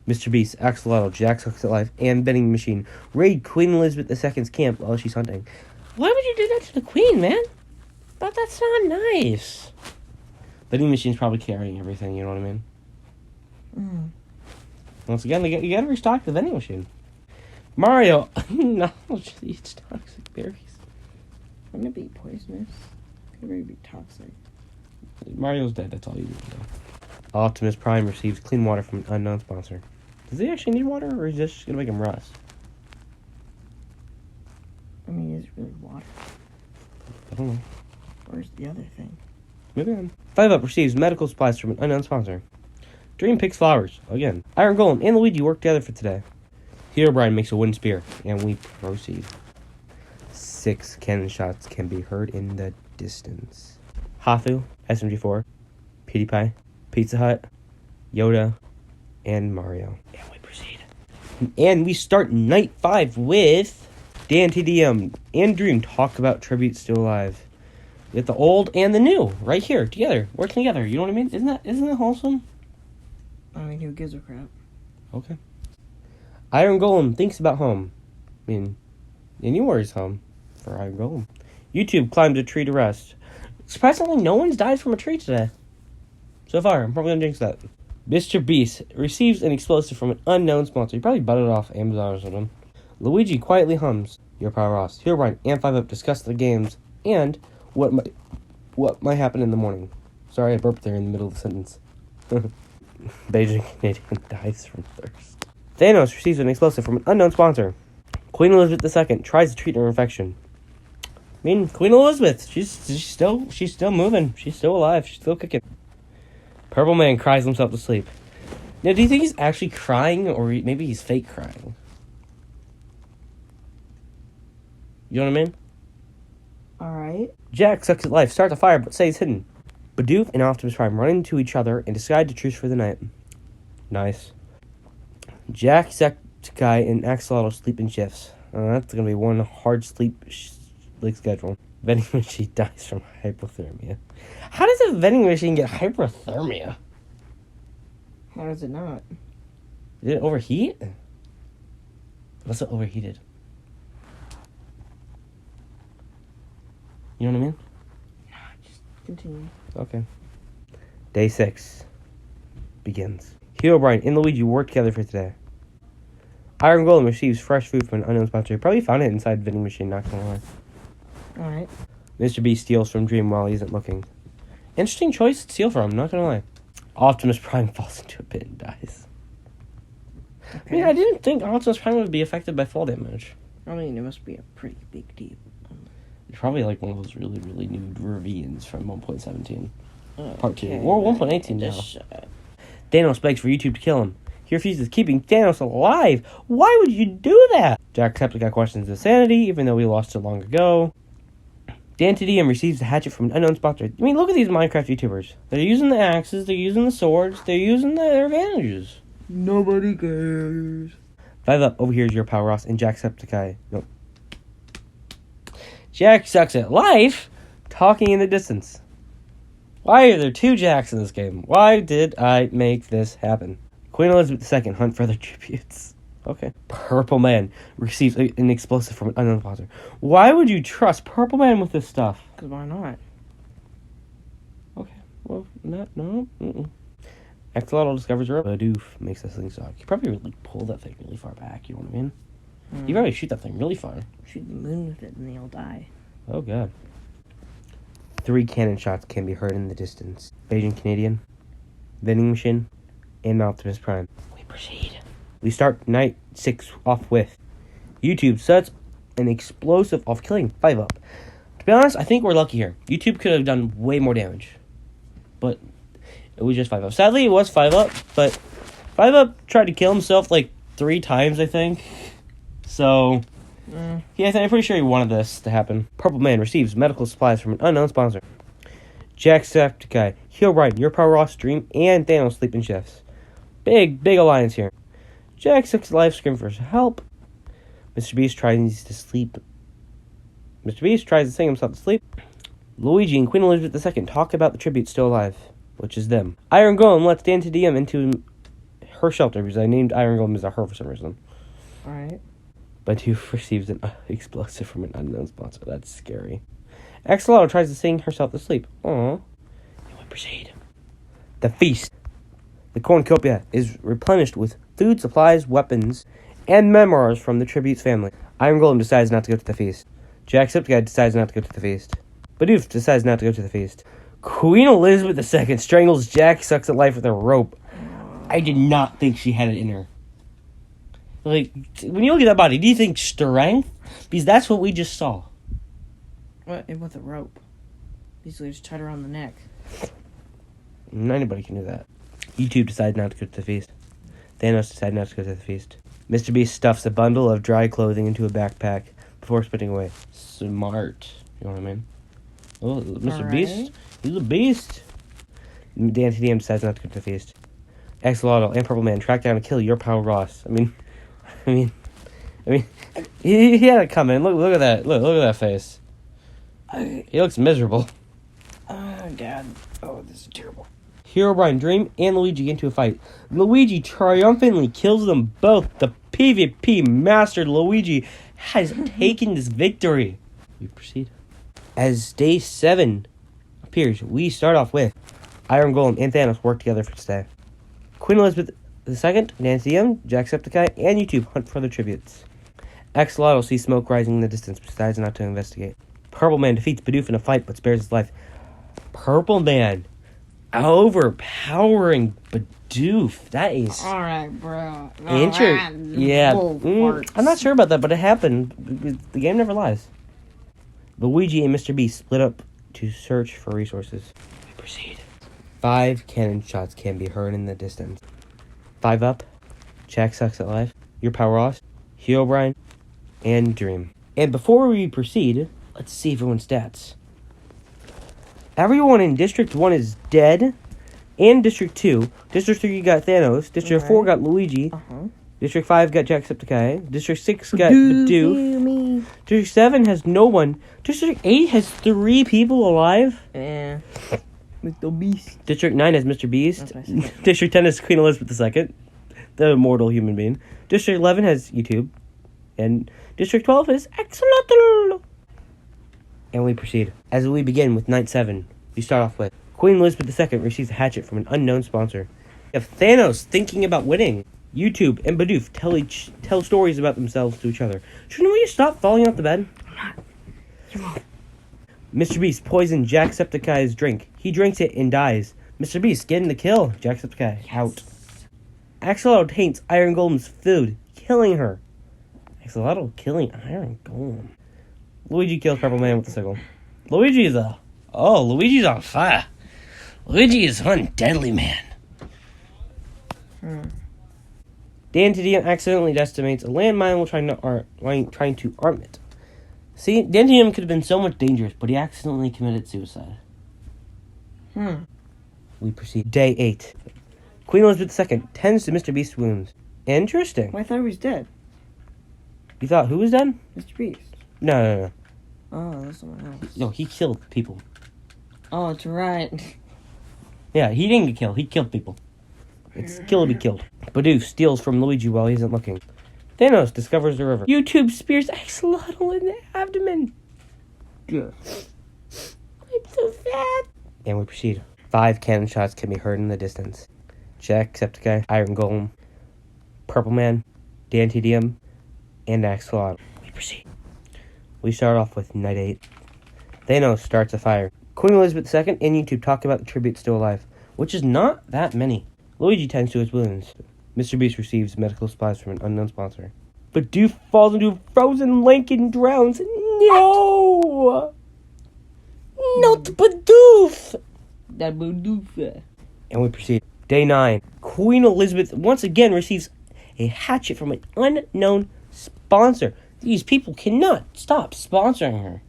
Mr. Beast, Axolotl, Jack Sucks at Life, and Vending Machine raid Queen Elizabeth II's camp while she's hunting. Why would you do that to the Queen, man? But that's not nice. Vending Machine's probably carrying everything, you know what I mean? Mm. Once again, you gotta restock the vending machine. Mario, no, she eats toxic berries. Wouldn't it be poisonous? Could it be toxic? Mario's dead, that's all you need to know. Optimus Prime receives clean water from an unknown sponsor. Does he actually need water, or is this just gonna make him rust? I mean, is it really water? I don't know. Where's the other thing? Moving on. 5UP receives medical supplies from an unknown sponsor. Dream picks flowers. Again. Iron Golem and Luigi work together for today. Herobrine makes a wooden spear, and we proceed. 6 cannon shots can be heard in the distance. Hathu, SMG4, PewDiePie, Pizza Hut, Yoda, and Mario. And we proceed. And we start night 5 with Dantedium and Dream talk about tributes still alive. We get the old and the new right here together, working together. You know what I mean? Isn't that wholesome? I mean, who gives a crap? Okay. Iron Golem thinks about home. I mean, anywhere's home for Iron Golem. YouTube climbed a tree to rest. Surprisingly, no one's died from a tree today. So far, I'm probably gonna jinx that. Mr. Beast receives an explosive from an unknown sponsor. He probably bought it off Amazon or something. Luigi quietly hums. Your Power Ross, Herobrine, and 5UP discuss the games and what might happen in the morning. Sorry, I burped there in the middle of the sentence. Beijing Canadian dies from thirst. Thanos receives an explosive from an unknown sponsor. Queen Elizabeth II tries to treat her infection. I mean, Queen Elizabeth, she's still moving. She's still alive. She's still kicking. Purple Man cries himself to sleep. Now, do you think he's actually crying, or maybe he's fake crying? You know what I mean? Alright. Jack Sucks at Life starts a fire but stays hidden. Bidoof and Optimus Prime run into each other and decide to truce for the night. Nice. Jacksepticeye and Axolotl sleep in shifts. That's going to be one hard sleep schedule. Vending machine dies from hypothermia. How does a vending machine get hypothermia? How does it not? Did it overheat? What's it overheated? You know what I mean? No, just continue. Okay. Day 6 begins. Herobrine and Luigi work together for today. Iron Golem receives fresh food from an unknown sponsor. He probably found it inside the vending machine, not gonna lie. Alright. Mr. Beast steals from Dream while he isn't looking. Interesting choice to steal from, not gonna lie. Optimus Prime falls into a pit and dies. Okay. I mean, I didn't think Optimus Prime would be affected by fall damage. I mean, it must be a pretty big deal. It's probably like one of those really, really new ravines from 1.17. Okay. Part 2. Or 1.18 now. Thanos begs for YouTube to kill him. He refuses, keeping Thanos alive. Why would you do that? Jacksepticeye questions his sanity, even though we lost it long ago. Dantedium receives a hatchet from an unknown sponsor. I mean, look at these Minecraft YouTubers. They're using the axes, they're using the swords, they're using their advantages. Nobody cares. 5UP overhears Your Power Ross and Jacksepticeye. Nope. Jack Sucks at Life talking in the distance. Why are there 2 Jacks in this game? Why did I make this happen? Queen Elizabeth II, hunt further tributes. Okay. Purple Man receives an explosive from an unknown sponsor. Why would you trust Purple Man with this stuff? Because why not? Okay. Well, no. Axolotl discovers a Bidoof makes this thing suck. You probably really pull that thing really far back, you know what I mean? You probably shoot that thing really far. Shoot the moon with it and they all die. Oh, God. 3 cannon shots can be heard in the distance. Beijing Canadian, vending machine, and Optimus Prime. We proceed. We start night 6 off with YouTube sets an explosive off killing 5-Up. To be honest, I think we're lucky here. YouTube could have done way more damage. But it was just 5-Up. Sadly, it was 5-Up, but 5-Up tried to kill himself like 3 times, I think. So, yeah, I'm pretty sure he wanted this to happen. Purple Man receives medical supplies from an unknown sponsor. Jacksepticeye, Herobrine, Your Power Ross, Dream, and Thanos sleep in shifts. Big alliance here. Jacksepticeye's life scream for help. Mr. Beast tries to sleep. Mr. Beast tries to sing himself to sleep. Luigi and Queen Elizabeth II talk about the tribute still alive, which is them. Iron Golem lets Dan TDM into her shelter because I named Iron Golem as a her for some reason. Alright. Bidoof receives an explosive from an unknown sponsor. That's scary. Axolotl tries to sing herself to sleep. Aww. And we proceed. The feast. The cornucopia is replenished with food, supplies, weapons, and memoirs from the tribute's family. Iron Golem decides not to go to the feast. Jacksepticeye decides not to go to the feast. Bidoof decides not to go to the feast. Queen Elizabeth II strangles Jack Sucks at life with a rope. I did not think she had it in her. Like, when you look at that body, do you think strength? Because that's what we just saw. What? With a rope. Basically just tied around the neck. Anybody can do that. YouTube decides not to go to the feast. Thanos decided not to go to the feast. Mr. Beast stuffs a bundle of dry clothing into a backpack before sprinting away. Smart. You know what I mean? Oh, Mr. Beast? He's a beast. Dan TDM decides not to go to the feast. Axolotl and Purple Man track down and kill Your Power Ross. I mean, he had it coming. Look at that. Look at that face. He looks miserable. Oh, God. Oh, this is terrible. Herobrine, Dream, and Luigi into a fight. Luigi triumphantly kills them both. The PvP master Luigi has taken this victory. We proceed. As day 7 appears, we start off with Iron Golem and Thanos work together for today. Queen Elizabeth II, Nancy M, Jacksepticeye, and YouTube hunt for the tributes. Axolotl sees smoke rising in the distance, but decides not to investigate. Purple Man defeats Bidoof in a fight, but spares his life. Purple Man overpowering Bidoof. That is alright, bro. Yeah. I'm not sure about that, but it happened. The game never lies. Luigi and Mr. Beast split up to search for resources. We proceed. 5 cannon shots can be heard in the distance. 5-Up, Jack Sucks at Life, Your Power Ross, Herobrine, and Dream. And before we proceed, let's see everyone's stats. Everyone in District 1 is dead. And District 2. District 3 got Thanos. District 4 got Luigi. District 5 got Jacksepticeye. District 6 got Bidoof. District 7 has no one. District 8 has 3 people alive. Yeah. Mr. Beast. District 9 has Mr. Beast. District 10 has Queen Elizabeth II, the immortal human being. District 11 has YouTube. And District 12 is Axolotl. And we proceed. As we begin with Night 7, we start off with Queen Elizabeth II receives a hatchet from an unknown sponsor. We have Thanos thinking about winning. YouTube and Bidoof tell stories about themselves to each other. Shouldn't we stop falling off the bed? I'm not. Mr. Beast poisons Jacksepticeye's drink. He drinks it and dies. Mr. Beast getting the kill. Jacksepticeye out. Axolotl taints Iron Golem's food, killing her. Axolotl killing Iron Golem. Luigi kills Purple Man with the sickle. Luigi's on fire. Luigi is one deadly man. Dan TDM accidentally decimates a landmine while trying to arm it. See, Dan TDM could have been so much dangerous, but he accidentally committed suicide. We proceed. Day 8. Queen Elizabeth II tends to Mr. Beast's wounds. Interesting. Well, I thought he was dead. You thought who was dead? Mr. Beast. No. Oh, that's someone else. No, he killed people. Oh, that's right. Yeah, he didn't get killed. He killed people. It's kill or be killed. Bidoof steals from Luigi while he isn't looking. Thanos discovers the river. YouTube spears Axolotl in the abdomen. Yeah. I'm so fat. And we proceed. 5 cannon shots can be heard in the distance. Jacksepticeye, Iron Golem, Purple Man, Dantedium, and Axolotl. We proceed. We start off with Night 8. Thanos starts a fire. Queen Elizabeth II and YouTube talk about the tributes still alive, which is not that many. Luigi tends to his wounds. Mr. Beast receives medical supplies from an unknown sponsor. Bidoof falls into a frozen lake and drowns. No! Not Bidoof! That Bidoof. And we proceed. Day 9. Queen Elizabeth once again receives a hatchet from an unknown sponsor. These people cannot stop sponsoring her.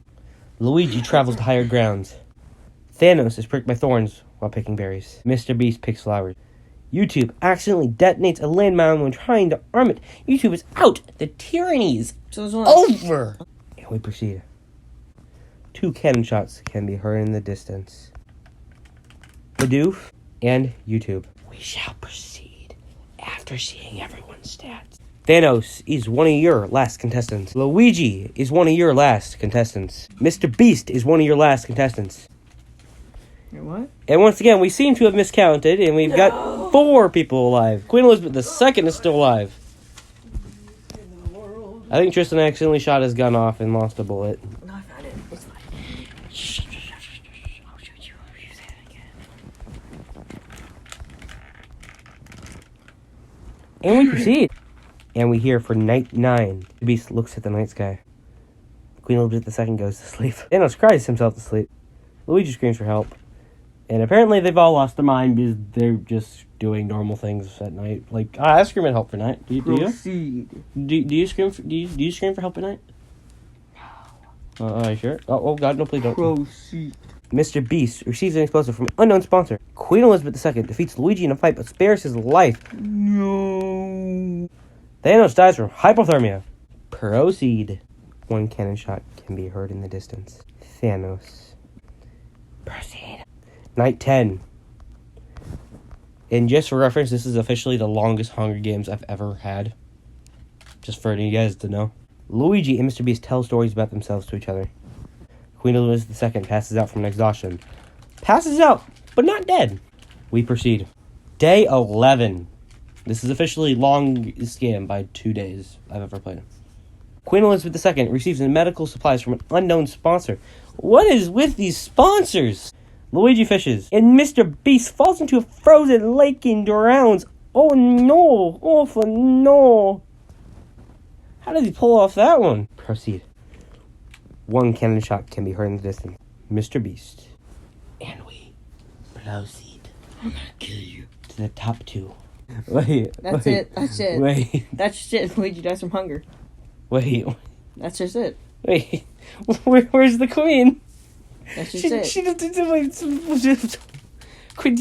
Luigi travels to higher grounds. Thanos is pricked by thorns while picking berries. Mr. Beast picks flowers. YouTube accidentally detonates a landmine when trying to arm it. YouTube is out. The tyranny's over. And we proceed. 2 cannon shots can be heard in the distance. Bidoof and YouTube. We shall proceed after seeing everyone's stats. Thanos is one of your last contestants. Luigi is one of your last contestants. Mr. Beast is one of your last contestants. What? And once again, we seem to have miscounted, and we've got 4 people alive. Queen Elizabeth II is still alive. I think Tristan accidentally shot his gun off and lost a bullet. No, I found it. It's fine. I'll shoot you. I'll use that again. And we proceed. And we hear for Night 9. The Beast looks at the night sky. Queen Elizabeth II goes to sleep. Thanos cries himself to sleep. Luigi screams for help. And apparently they've all lost their mind because they're just doing normal things at night. Like, I scream at help for night. Do you? Proceed. Do you scream for, do you scream for help at night? Are you sure? Oh God, no, please don't. Proceed. Mr. Beast receives an explosive from an unknown sponsor. Queen Elizabeth II defeats Luigi in a fight but spares his life. No. Thanos dies from hypothermia. Proceed. 1 cannon shot can be heard in the distance. Thanos. Proceed. Night 10. And just for reference, this is officially the longest Hunger Games I've ever had. Just for you guys to know. Luigi and Mr. Beast tell stories about themselves to each other. Queen Elizabeth II passes out from exhaustion. Passes out, but not dead. We proceed. Day 11. This is officially longest game by 2 days I've ever played. Queen Elizabeth II receives medical supplies from an unknown sponsor. What is with these sponsors? Luigi fishes, and Mr. Beast falls into a frozen lake and drowns. Oh no! Oh no! How did he pull off that one? Proceed. 1 cannon shot can be heard in the distance. Mr. Beast. And we proceed. I'm gonna kill you. To the top 2. Wait. That's it. That's it. Wait. That's just it. Luigi dies from hunger. Wait. That's just it. Wait. Where's the queen? That's just it. She doesn't. Queen.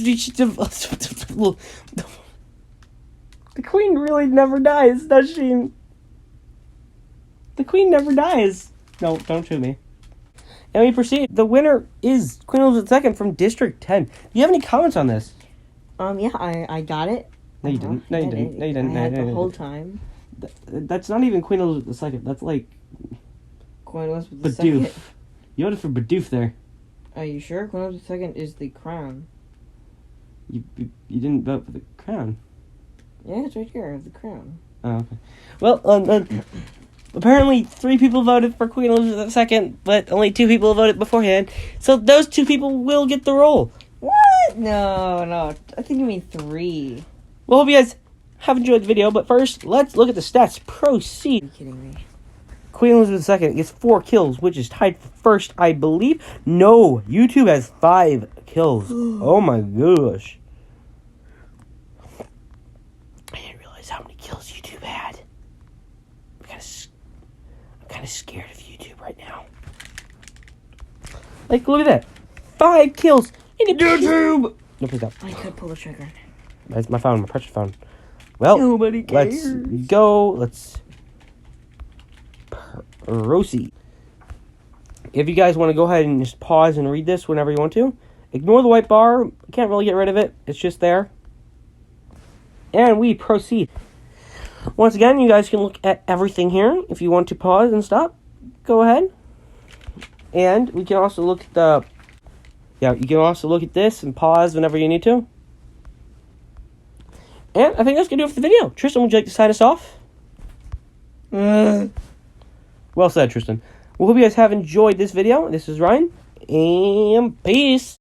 The queen really never dies, does she? The queen never dies. No, don't shoot me. And we proceed. The winner is Queen Elizabeth II from District 10. Do you have any comments on this? Yeah, I got it. No, you didn't. No, you didn't. No, you didn't. I had the whole time. That's not even Queen Elizabeth II. That's like Queen Elizabeth II. Bidoof. You voted for Bidoof there. Are you sure? Queen Elizabeth II is the crown. You didn't vote for the crown. Yeah, it's right here, the crown. Oh, okay. Well, apparently 3 people voted for Queen Elizabeth II, but only 2 people voted beforehand. So those 2 people will get the role. What? No. I think you mean 3. Well, hope you guys have enjoyed the video, but first, let's look at the stats. Proceed. Are you kidding me? Queen Elizabeth II gets 4 kills, which is tied for first, I believe. No, YouTube has 5 kills. Oh my gosh. I didn't realize how many kills YouTube had. I'm kind of scared of YouTube right now. Like, look at that. 5 kills in YouTube. No, please don't. I could pull the trigger. That's my phone, my precious phone. Well, nobody cares. Let's go. Let's proceed. If you guys want to go ahead and just pause and read this whenever you want to, Ignore the white bar. Can't really get rid of it. It's just there. And we proceed. Once again, you guys can look at everything here. If you want to pause and stop, go ahead. And we can also look at the... Yeah, you can also look at this and pause whenever you need to. And I think that's going to do it for the video. Tristan, would you like to sign us off? Well said, Tristan. We hope you guys have enjoyed this video. This is Ryan. And peace.